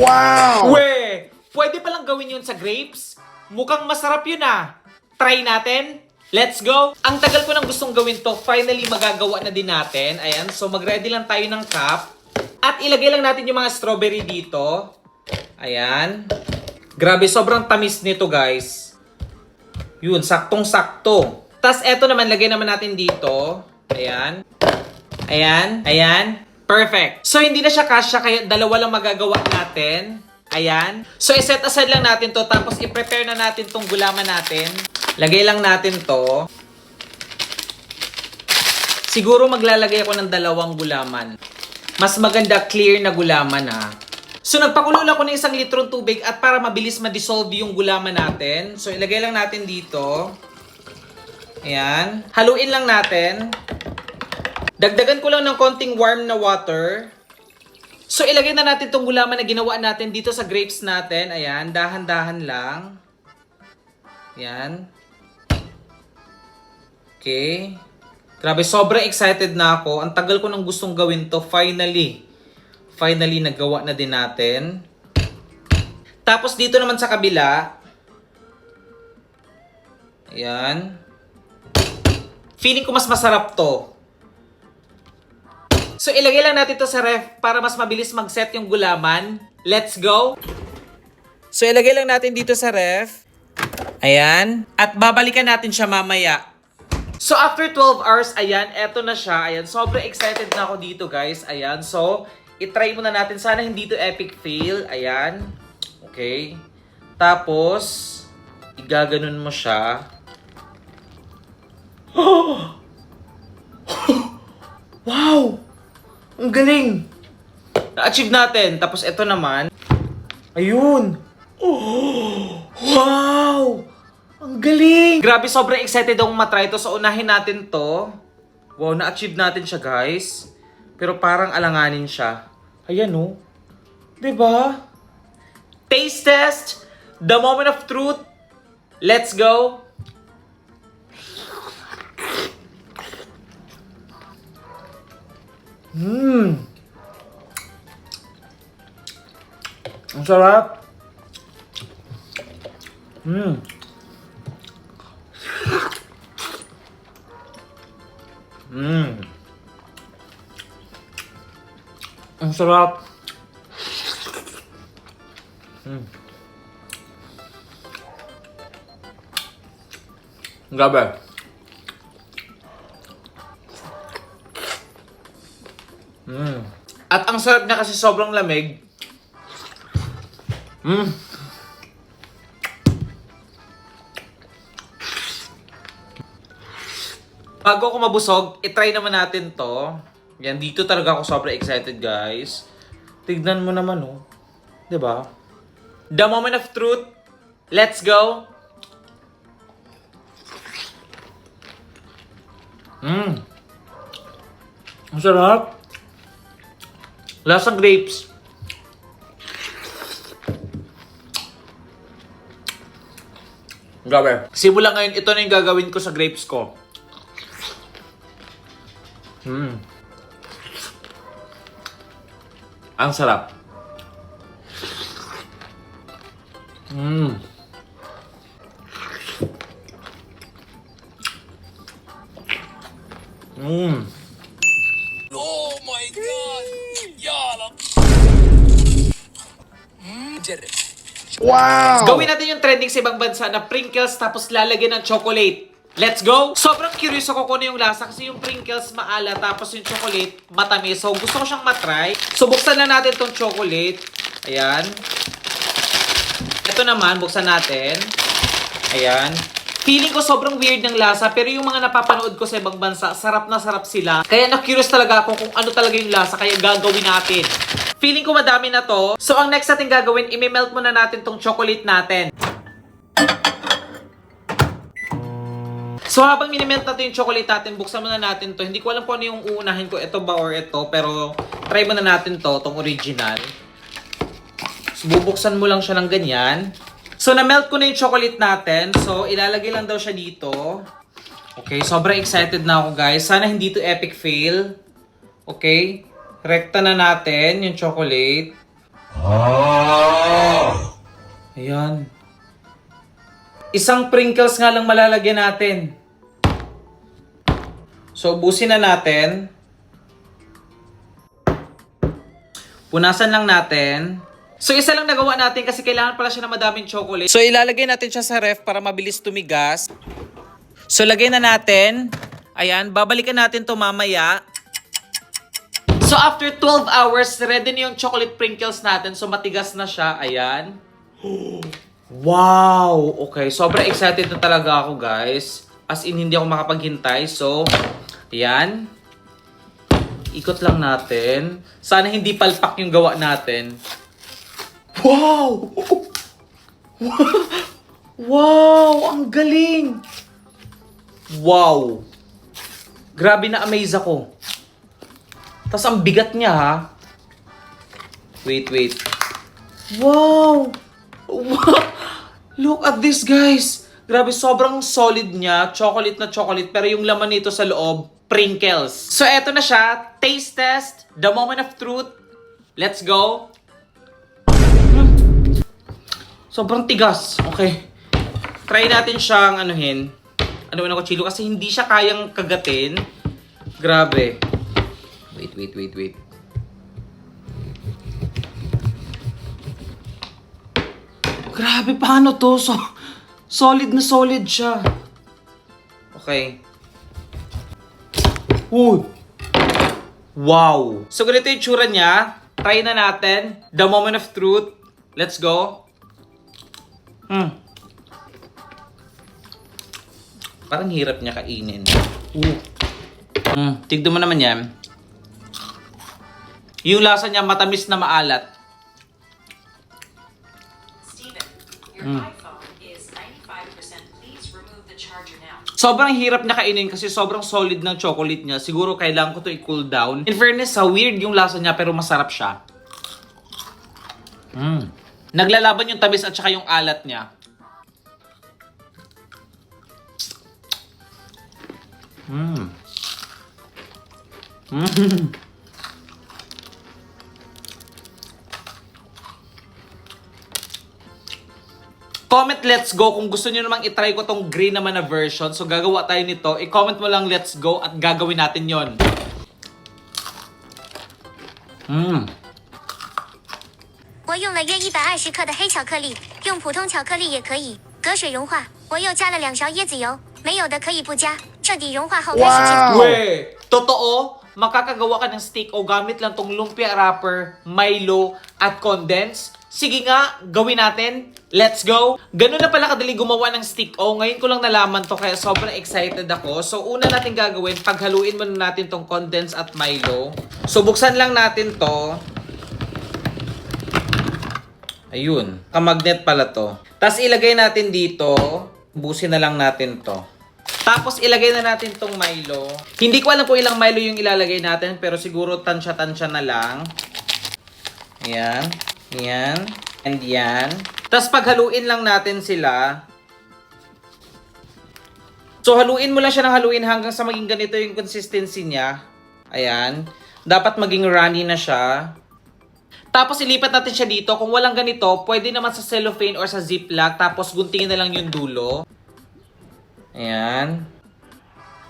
Wow! We! Pwede palang gawin yun sa grapes? Mukhang masarap yun ah. Try natin? Let's go! Ang tagal ko nang gustong gawin to, finally magagawa na din natin. Ayan, so mag-ready lang tayo ng cup. At ilagay lang natin yung mga strawberry dito. Ayan. Grabe, sobrang tamis nito guys. Yun, saktong-sakto. Tapos eto naman, lagay naman natin dito. Ayan. Ayan. Ayan. Perfect. So hindi na siya kasya, kaya dalawa lang magagawa natin. Ayan. So iset aside lang natin to, tapos i-prepare na natin tong gulaman natin. Lagay lang natin to. Siguro maglalagay ako ng dalawang gulaman. Mas maganda clear na gulaman ha. So nagpakulo lang ako ng 1 litrong tubig at para mabilis ma-dissolve yung gulaman natin. So ilagay lang natin dito. Ayan. Haluin lang natin. Dagdagan ko lang ng konting warm na water. So ilagay na natin tong gulaman na ginawa natin dito sa grapes natin. Ayan. Dahan-dahan lang. Ayan. Okay. Grabe, sobrang excited na ako. Ang tagal ko nang gustong gawin to. Finally, nagawa na din natin. Tapos dito naman sa kabila. Ayan. Feeling ko mas masarap to. So ilagay lang natin to sa ref para mas mabilis mag-set yung gulaman. Let's go! So ilagay lang natin dito sa ref. Ayan. At babalikan natin siya mamaya. So after 12 hours, ayan, eto na siya. Ayan, sobrang excited na ako dito guys. Ayan, so itry muna natin. Sana hindi to epic fail. Ayan. Okay. Tapos, igaganon mo siya. Wow! Ang galing! Na-achieve natin. Tapos ito naman. Ayun! Oh! Wow! Ang galing! Grabe, sobrang excited akong matry to. So unahin natin to. Wow, na-achieve natin siya guys. Pero parang alanganin siya. Ayan oh. Diba? Taste test! The moment of truth. Let's go! Ang sarap. Ang sarap. Grabe. At ang sarap niya kasi sobrang lamig. Bago ako mabusog, itry naman natin to. Yan, dito talaga ako sobrang excited guys. Tignan mo naman oh. 'Di ba? The moment of truth. Let's go. Ang sarap. Lasang grapes. Grabe. Simula ngayon, ito na yung gagawin ko sa grapes ko. Ang sarap. Oh my God! Yala! Wow! Gawin natin yung trending sa ibang bansa na Pringles tapos lalagyan ng chocolate. Let's go! Sobrang curious ako kung ano yung lasa kasi yung Pringles maala tapos yung chocolate matamis. So gusto ko siyang matry. So buksan na natin tong chocolate. Ayan. Ito naman, buksan natin. Ayan. Feeling ko sobrang weird ng lasa pero yung mga napapanood ko sa ibang bansa, sarap na sarap sila. Kaya na-curious talaga ako kung ano talaga yung lasa kaya gagawin natin. Feeling ko madami na to. So ang next natin gagawin, i-melt muna natin tong chocolate natin. So habang minimelt natin yung chocolate natin, buksan muna natin to. Hindi ko alam kung ano yung uunahin ko, ito ba or ito, pero try muna natin to, tong original. So bubuksan mo lang siya ng ganyan. So na-melt ko na yung chocolate natin. So ilalagay lang daw siya dito. Okay, sobrang excited na ako guys. Sana hindi to epic fail. Okay, rekta na natin yung chocolate. Ayan. Isang sprinkles nga lang malalagyan natin. So, ubusin na natin. Punasan lang natin. So, isa lang nagawa natin kasi kailangan pala siya ng madaming chocolate. So, ilalagay natin siya sa ref para mabilis tumigas. So, lagay na natin. Ayan, babalikan natin to mamaya. So, after 12 hours, ready na yung chocolate sprinkles natin. So, matigas na siya. Ayan. Wow! Okay, sobrang excited na talaga ako, guys. As in, hindi ako makapaghintay. So, ayan. Ikot lang natin. Sana hindi palpak yung gawa natin. Wow! Wow! Ang galing! Wow! Grabe na amaze ako. Tapos ang bigat niya, ha? Wait. Wow! Wow! Look at this, guys! Grabe, sobrang solid niya. Chocolate na chocolate. Pero yung laman nito sa loob, sprinkles. So, eto na siya. Taste test. The moment of truth. Let's go. Sobrang tigas. Okay. Try natin siyang anuhin. Ano ko chilo kasi hindi siya kayang kagatin. Grabe. Wait. Grabe, paano to? So, solid na solid siya. Okay. Wow. So, ganito yung tsura niya. Try na natin. The moment of truth. Let's go. Parang hirap niya kainin. Tignan mo naman yan. Yung lasa niya matamis na maalat. Steven, your iPhone is 95%. Please remove the charger now. Sobrang hirap na kainin kasi sobrang solid ng chocolate niya. Siguro kailangan ko to i-cool down. In fairness, weird yung lasa niya pero masarap siya. Naglalaban yung tamis at saka yung alat niya. Comment let's go kung gusto niyo namang itry ko tong green naman na version. So gagawa tayo nito. I-comment mo lang let's go at gagawin natin yon. 我用了约120克的黑巧克力，用普通巧克力也可以，隔水融化。我又加了2勺椰子油，没有的可以不加，彻底融化后开始制作。 Weh! Totoo, makakagawa ka ng steak o gamit lang tong lumpia wrapper, Milo, at condense. Sige nga, gawin natin. Let's go! Ganun na pala kadali gumawa ng stick o. Ngayon ko lang nalaman to kaya sobrang excited ako. So una natin gagawin, paghaluin muna natin tong condense at Milo. So buksan lang natin to. Ayun, kamagnet pala to. Tapos ilagay natin dito. Busin na lang natin to. Tapos ilagay na natin tong Milo. Hindi ko alam kung ilang Milo yung ilalagay natin pero siguro tansya-tansya na lang. Ayan. Ayan. And yan. Tapos paghaluin lang natin sila. So haluin mo lang siya ng haluin hanggang sa maging ganito yung consistency niya. Ayan. Dapat maging runny na siya. Tapos ilipat natin siya dito. Kung walang ganito, pwede naman sa cellophane or sa ziplock. Tapos guntingin na lang yung dulo. Ayan.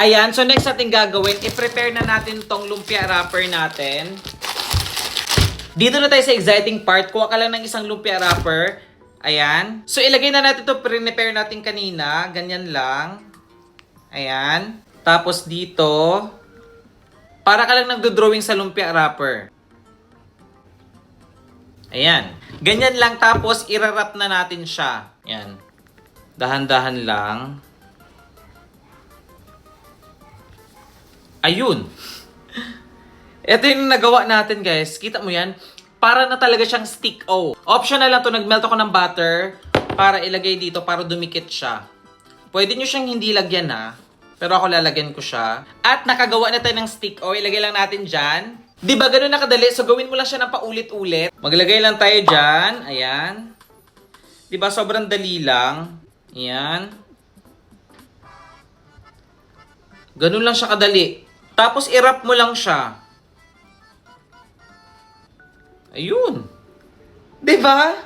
Ayan. So next natin gagawin, i-prepare na natin tong lumpia wrapper natin. Dito na tayo sa exciting part. Kuha ka lang ng isang lumpia wrapper. Ayan. So ilagay na natin ito, prepare natin kanina. Ganyan lang. Ayan. Tapos dito, para ka lang nagdo-drawing sa lumpia wrapper. Ayan. Ganyan lang tapos irarap na natin siya. Ayan. Dahan-dahan lang. Ayun. Ito yung nagawa natin, guys. Kita mo yan? Para na talaga siyang stick O. Optional lang to. Nagmelt ako ng butter para ilagay dito para dumikit siya. Pwede nyo siyang hindi lagyan ha. Pero ako lalagyan ko siya. At nakagawa na tayo ng stick O. Ilagay lang natin dyan. Di ba ganun nakadali? So gawin mo lang siya ng paulit-ulit. Maglagay lang tayo dyan. Ayan. Di ba sobrang dali lang? Ayan. Ganun lang siya kadali. Tapos i-wrap mo lang siya. Ayun. Diba?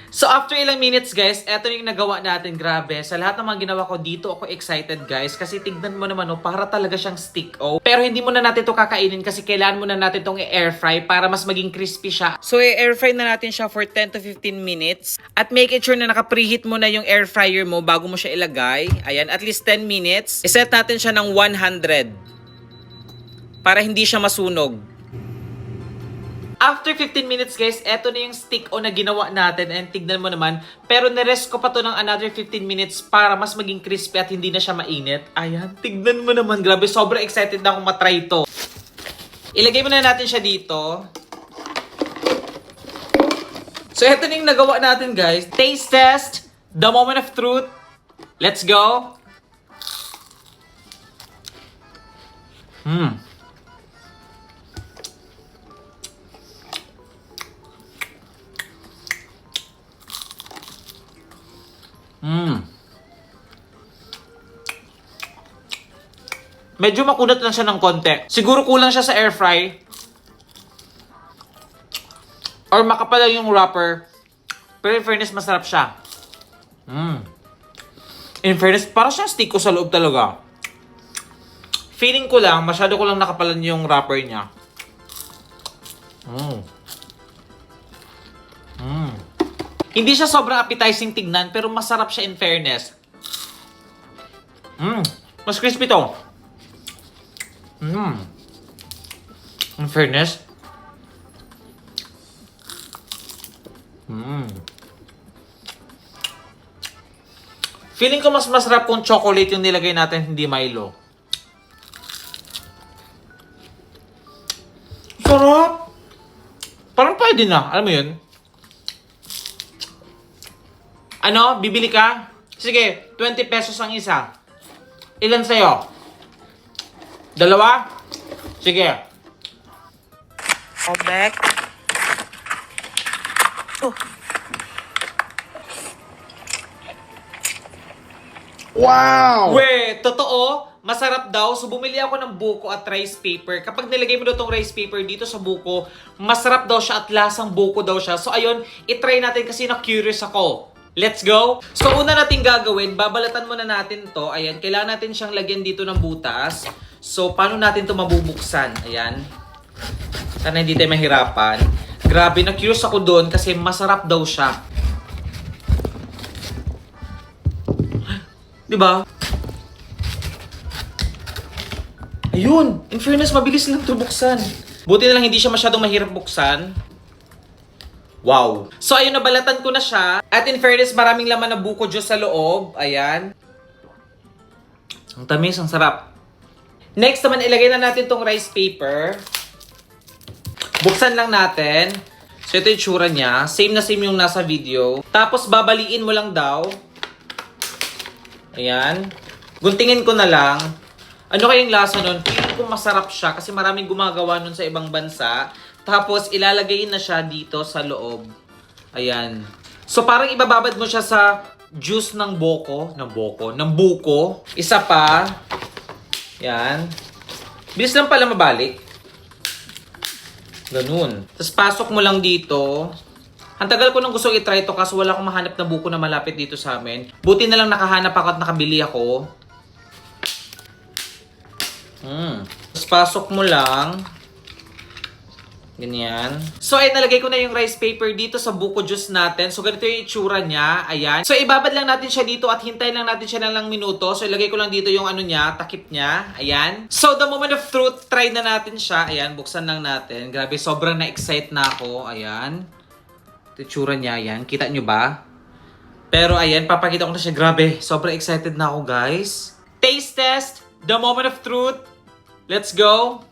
So after ilang minutes guys, eto yung nagawa natin. Grabe, sa lahat ng mga ginawa ko dito ako excited guys. Kasi tignan mo naman para talaga siyang stick pero hindi muna natin to kakainin kasi kailangan muna natin tong i-air fry para mas maging crispy siya. So i-air fry na natin siya for 10 to 15 minutes. At make it sure na naka-preheat mo na yung air fryer mo bago mo siya ilagay. Ayan, at least 10 minutes. Iset natin siya ng 100 para hindi siya masunog. After 15 minutes guys, eto na yung stick na ginawa natin and tignan mo naman. Pero nirest ko pa to ng another 15 minutes para mas maging crispy at hindi na siya mainit. Ayan, tignan mo naman. Grabe, sobrang excited na akong matry to. Ilagay mo na natin siya dito. So eto na yung nagawa natin guys. Taste test, the moment of truth. Let's go. Medyo makunat lang siya ng konti. Siguro kulang siya sa air fry. Or makapal lang yung wrapper. Pero in fairness, masarap siya. In fairness, parang siyang stick ko sa loob talaga. Feeling ko lang, masyado ko lang nakapalan yung wrapper niya. Hindi siya sobrang appetizing tignan, pero masarap siya in fairness. Mas crispy to. In fairness. Feeling ko mas masarap kung chocolate yung nilagay natin, hindi Milo. Sarap! Parang pwede na. Alam mo yun? Ano? Bibili ka? Sige, 20 pesos ang isa. Ilan sa'yo? Dalawa? Sige. All back. Oh. Wow! We, totoo, masarap daw. So, bumili ako ng buko at rice paper. Kapag nilagay mo daw tong rice paper dito sa buko, masarap daw siya at lasang buko daw siya. So, ayun, itry natin kasi na-curious ako. Let's go! So, una natin gagawin, babalatan muna natin to. Ayan, kailangan natin siyang lagyan dito ng butas. So, paano natin to mabubuksan? Ayan. Sana hindi tayo mahirapan. Grabe, na-curious ako doon kasi masarap daw siya. Diba? Ayun! In fairness, mabilis lang ito buksan. Buti na lang hindi siya masyadong mahirap buksan. Wow! So ayun, nabalatan ko na siya. At in fairness, maraming laman na buko juice sa loob. Ayan. Ang tamis, ang sarap. Next naman, ilagay na natin tong rice paper. Buksan lang natin. So ito yung tsura niya. Same na same yung nasa video. Tapos babaliin mo lang daw. Ayan. Guntingin ko na lang. Ano kayang lasa nun? Feeling ko masarap siya kasi maraming gumagawa nun sa ibang bansa. Tapos ilalagay na siya dito sa loob. Ayan. So parang ibababad mo siya sa juice ng buko. Ng buko. Isa pa. Ayan. Bilis lang pala mabalik. Ganun. Tapos pasok mo lang dito. Ang tagal ko nang gusto i-try to kaso wala akong mahanap na buko na malapit dito sa amin. Buti na lang nakahanap ako at nakabili ako. Tapos pasok mo lang. Ganyan. So ay nalagay ko na yung rice paper dito sa buko juice natin. So ganito yung itsura niya. Ayan. So ibabad lang natin siya dito at hintayin lang natin siya ng lang minuto. So ilagay ko lang dito yung ano niya, takip niya. Ayan. So the moment of truth, try na natin siya. Ayan, buksan lang natin. Grabe, sobrang na-excite na ako. Ayan. Itsura niya, ayan. Kita nyo ba? Pero ayan, papakita ko na siya. Grabe, sobrang excited na ako, guys. Taste test, the moment of truth. Let's go.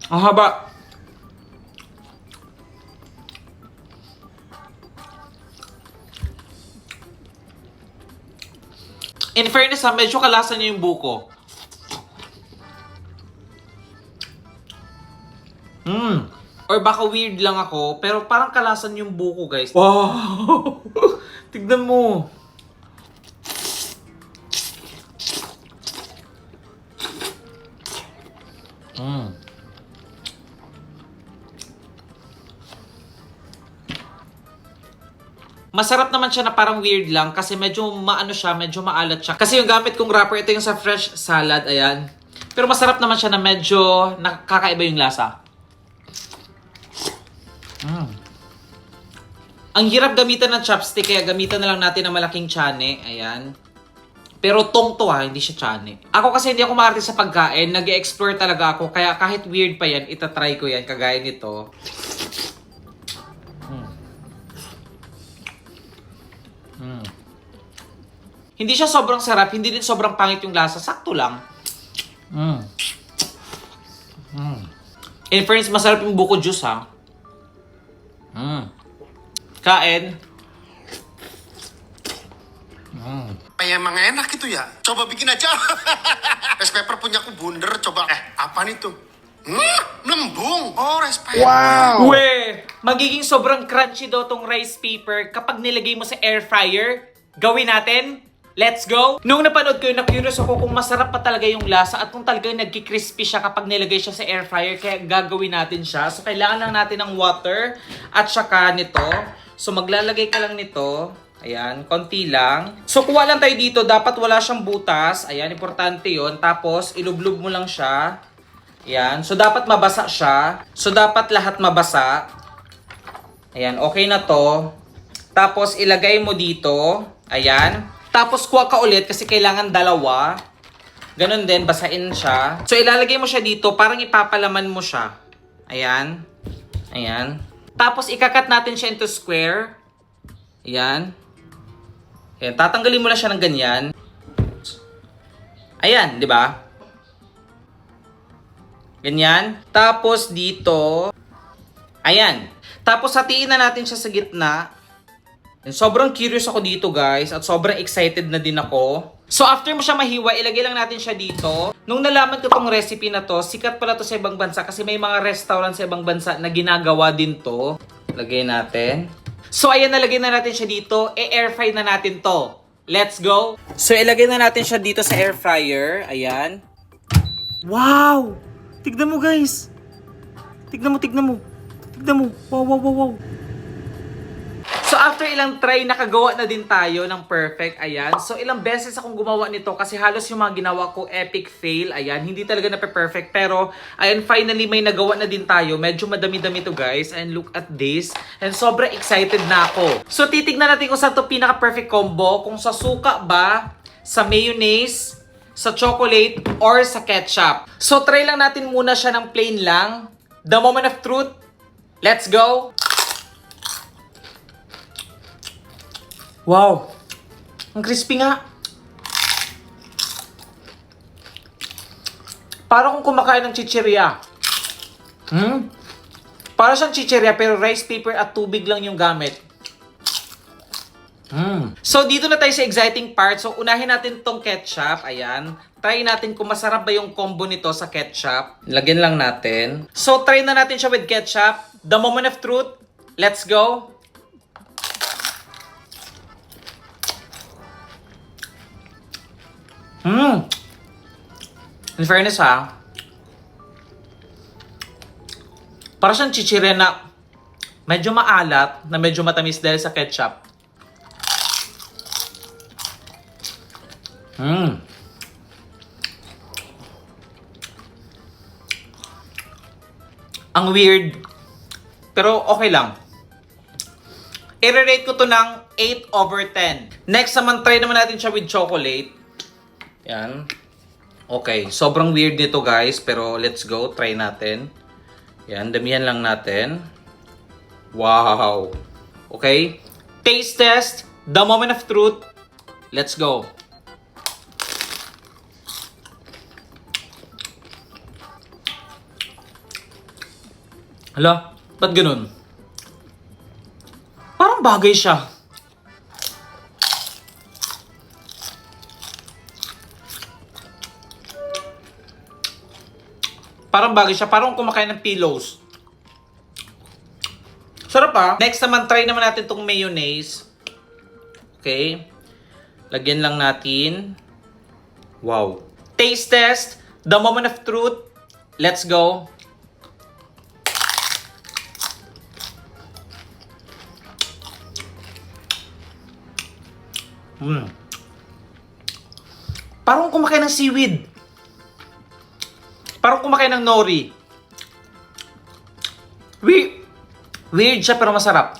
Ang haba. In fairness ha, medyo kalasan niya yung buko. Or baka weird lang ako, pero parang kalasan yung buko, guys. Wow! Tignan mo. Mm. Masarap naman siya na parang weird lang kasi medyo maano siya, medyo maalat siya. Kasi yung gamit kong wrapper, ito yung sa fresh salad, ayan. Pero masarap naman siya na medyo nakakaiba yung lasa. Mm. Ang hirap gamitan ng chopstick, kaya gamitan na lang natin ng malaking tiyan, ayan. Pero tong to hindi siya tiyan. Ako kasi hindi ako maarte sa pagkain, nag-explore talaga ako, kaya kahit weird pa yan, itatry ko yan, kagaya nito. Hindi siya sobrang sarap, hindi din sobrang pangit yung lasa. Sakto lang. In fairness, masarap yung buko juice, ha? Kain. Kayak emang enak itu ya. Coba bikin aja. Rice paper punya aku bundar. Coba. Apa nih tuh? Melembung. Oh, rice paper. Wow! We! Magiging sobrang crunchy daw tong rice paper kapag nilagay mo sa air fryer. Gawin natin. Let's go! Nung napanood ko yun, na-curious ako kung masarap pa talaga yung lasa at kung talagang nagki-crispy siya kapag nilagay siya sa air fryer, kaya gagawin natin siya. So, kailangan lang natin ng water at saka nito. So, maglalagay ka lang nito. Ayan, konti lang. So, kuha lang tayo dito. Dapat wala siyang butas. Ayan, importante yon. Tapos, ilublub mo lang siya. Ayan. So, dapat mabasa siya. So, dapat lahat mabasa. Ayan, okay na to. Tapos, ilagay mo dito. Ayan. Tapos, kuha ka ulit kasi kailangan dalawa. Ganon din, basain siya. So, ilalagay mo siya dito. Parang ipapalaman mo siya. Ayan. Ayan. Tapos, ikakat natin siya into square. Ayan. Ayan. Tatanggalin mo lang siya ng ganyan. Ayan, di ba? Ganyan. Tapos, dito. Ayan. Tapos, hatiin na natin siya sa gitna. Sobrang curious ako dito, guys, at sobrang excited na din ako. So, after mo siya mahiwa, ilagay lang natin siya dito. Nung nalaman ko tong recipe na to, sikat pala to sa ibang bansa kasi may mga restaurant sa ibang bansa na ginagawa din to. Lagay natin. So, ayan, nalagay na natin siya dito. E-air fry na natin to. Let's go! So, ilagay na natin siya dito sa air fryer. Ayan. Wow! Tignan mo, guys. Tignan mo, tignan mo. Tignan mo. Wow, wow, wow, wow. So, after ilang try, nakagawa na din tayo ng perfect. Ayan. So, ilang beses akong gumawa nito kasi halos yung mga ginawa ko epic fail. Ayan. Hindi talaga na-perfect. Pero, ayan, finally may nagawa na din tayo. Medyo madami-dami to, guys. And look at this. And sobrang excited na ako. So, titignan natin kung saan to pinaka-perfect combo. Kung sa suka ba, sa mayonnaise, sa chocolate, or sa ketchup. So, try lang natin muna siya ng plain lang. The moment of truth. Let's go! Wow! Ang crispy nga. Parang kung kumakain ng chichirya. Para siyang chichirya pero rice paper at tubig lang yung gamit. So, dito na tayo sa exciting part. So, unahin natin tong ketchup. Ayan. Try natin kung masarap ba yung combo nito sa ketchup. Lagyan lang natin. So, try na natin siya with ketchup. The moment of truth. Let's go. In fairness para siyang chichirya na medyo maalat, na medyo matamis dahil sa ketchup. Ang weird, pero okay lang. I-rate ko to ng 8/10. Next naman, try naman natin siya with chocolate. Yan. Okay, sobrang weird nito, guys, pero let's go, try natin. Yan, damihan lang natin. Wow. Okay, taste test, the moment of truth. Let's go. Hala, ba't ganun? Parang bagay siya. Parang bagay siya. Parang kumakain ng pillows. Sarap Next naman, try naman natin itong mayonnaise. Okay. Lagyan lang natin. Wow. Taste test. The moment of truth. Let's go. Parang kumakain ng seaweed. Parang kumakain ng nori. Weird siya pero masarap.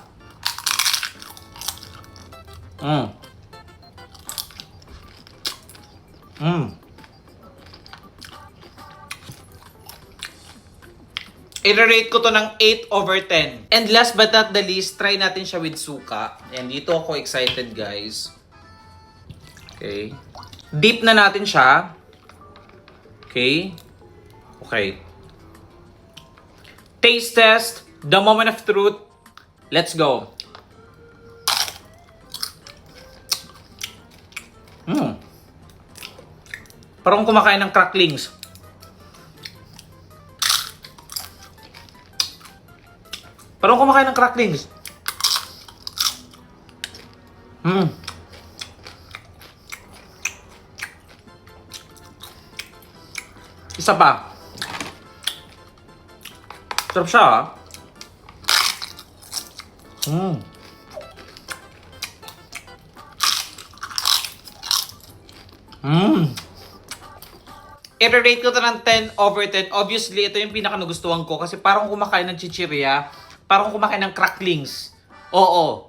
I-rate ko to ng 8/10. And last but not the least, try natin siya with suka. And dito ako excited, guys. Okay. Deep na natin siya. Okay. Okay. Taste test. The moment of truth. Let's go. Parang kumakain ng cracklings. Parang kumakain ng cracklings. Isa pa. Sarap siya, ah. I-rate ko to ng 10/10. Obviously, ito yung pinaka nagustuhan ko kasi parang kumakain ng chichirya, parang kumakain ng cracklings. Oo.